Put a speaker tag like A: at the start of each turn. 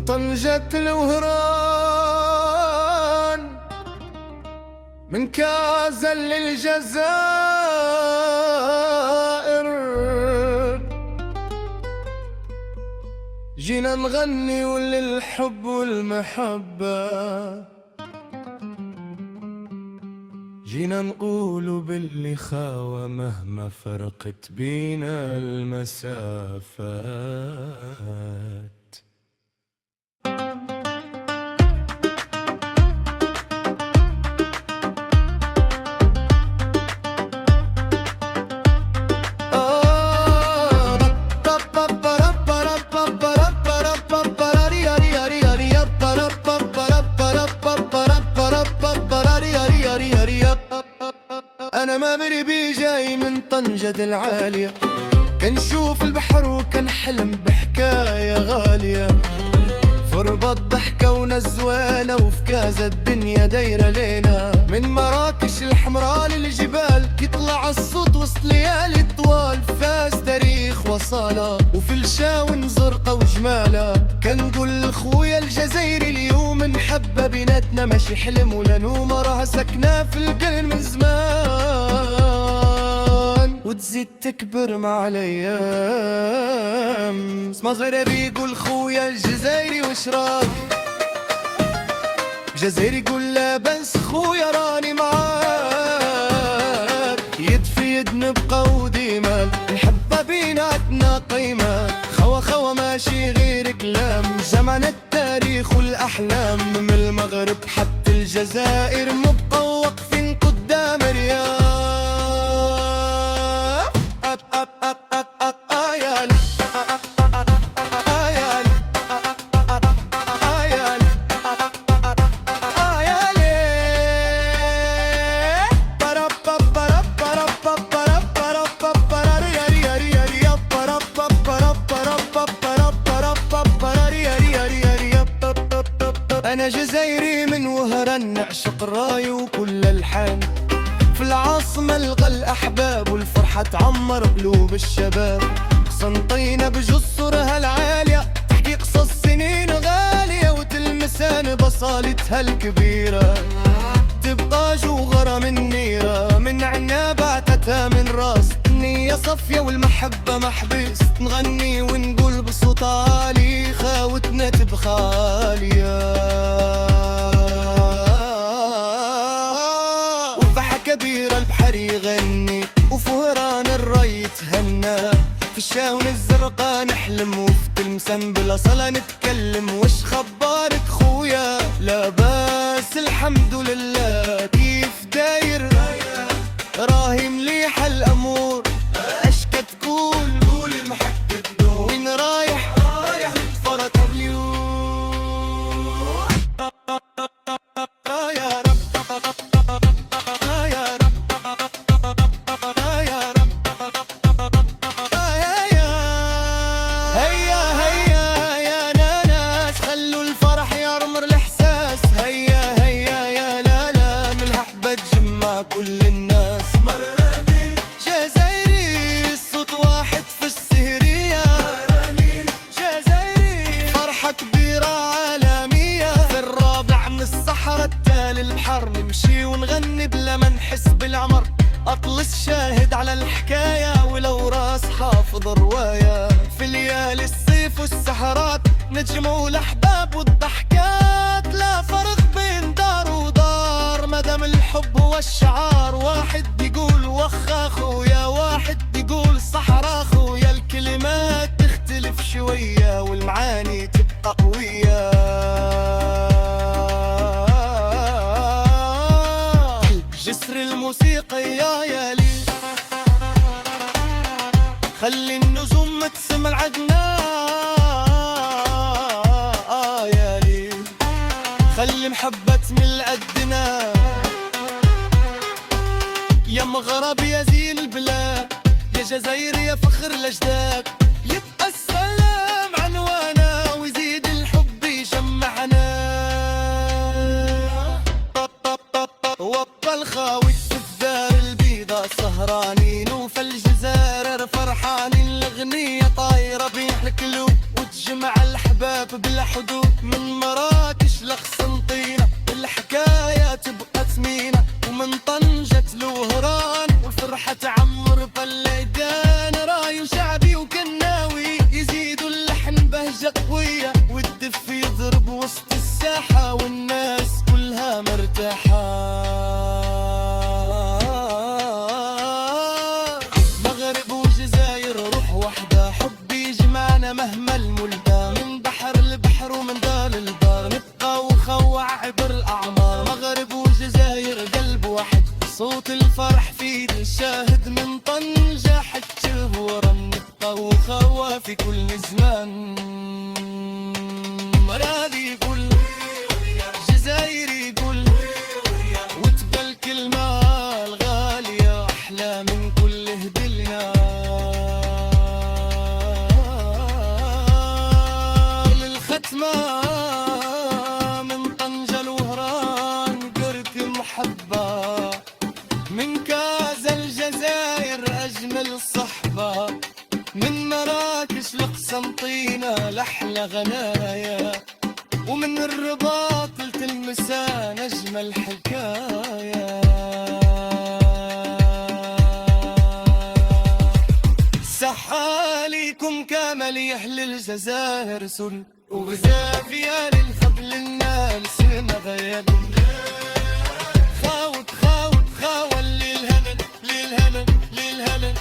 A: طنجة الوهران من كازا للجزائر، جينا نغني وللحب والمحبة، جينا نقولوا باللي خاوة مهما فرقت بينا المسافات. أنا ما بربي جاي من طنجة العالية، كنشوف البحر وكان حلم بحكاية غالية، فربط ضحكة ونزوانة وفي كازا الدنيا دايرة لينا، من مراكش الحمراء للجبال يطلع الصوت وسط ليالي طوال، فاز تاريخ وصالة وفي الشاون زرقة وجمالة، كنقول لخويا الجزائري اليوم نحبه بيناتنا ماشي حلم ولا نوم، راها سكنة في القلب من زمان وتزيد تكبر مع الايام. اسمع صغيرة بيقول خويا الجزائري وش راك، جزائري يقول لا بس خويا راني معاك، يد في يد نبقى وديما نحبها بيناتنا قيمة، خوا خوا ماشي غير كلام، جمعنا التاريخ والأحلام، من المغرب حتى الجزائر مبقى واقفين قدام رياض. أنا جزائري من وهران نعشق الراي وكل الحان، في العاصمة الغى الأحباب والفرحة تعمر قلوب الشباب، قسنطينة بجسرها العالية تحكي قصص سنين غالية، وتلمسان بصالتها الكبيرة تبقى جوغرة من نيرة، من عنابة عتتها من راس، النية صفية والمحبة محبس، نغني ونقول بصوت عالي خاوتنا تبقى عالية، وفحة كبيرة البحر يغني وفهران الري يتهنى، في الشاون الزرقاء نحلم وفي تلمسان بلا صلاة نتكلم، وش خبارك خويا لاباس الحمد لله، كيف داير راهي مليحة الأمور، أشكى تقول قول المحبة تدور، وين رايح رايح فرط اليوم يا رب يا رب يا رب. هيا هيا يا ناس خلوا الفرح يعمر الإحساس، هيا هيا يا لالا من الحبة تجمع كل الناس، جزائري الصوت واحد في السهرية، جزائري فرحة كبيرة عالمية، في الرابع من الصحراء التالي البحر نمشي ونغني بلا ما نحس بالعمر، أطلس شاهد على الحكاية ولو راس حافظ رواية، في ليالي الصيف والسهرات نجمعوا الأحباب والضحكات، لا فرق بين دار ودار مدام الحب هو الشعار، واحد يقول وخا خويا واحد يقول صحرا خويا، الكلمات تختلف شوية والمعاني تبقى قوية، جسر الموسيقى يا لي خلي النجوم تسمع عدنا، يا لي خلي محبة من قدنا، يا مغرب يا زين البلاد يا جزائر يا فخر الأجداد، يبقى السلام عنوانا ويزيد الحب يجمعنا، وابقى الخاوي في الدار البيضاء سهرانين، وفي الجزائر فرحانين، الأغنية طايرة بين القلوب وتجمع الأحباب شباب بلا حدود من مراكش لقسنطينة، الحكاية تبقى ثمينة ومن طنجة لوهران، والفرحة تعمر بالليدان، راي شعبي وكناوي يزيدوا اللحن بهجة قوية، والدف يضرب وسط الساحة والناس كلها مرتاحة. مغرب وجزاير روح وحدة، حب يجمعنا مهما الملدى، من بحر لبحر ومن دار لدار، نبقى وخوع عبر الأعمار. مغرب وجزاير قلب واحد، صوت الفرح في ايد الشاهد، من طنجة حتى الهوران، نبقى وخوة في كل زمان. مرادي يقول جزايري يقول، وتبقى الكلمة الغالية أحلى من كل هدية. للختمة من طنجة لوهران، قرك محبة من كازا الجزائر أجمل صحبة، من مراكش لقسنطينة لأحلى غنايا، ومن الرباط لتلمسان أجمل حكاية. سحاليكم كامل يحل الجزائر سل، وبزافية للخبل الناس مغيب، خاوت خاوت خاول للهمن للهمن للهمن.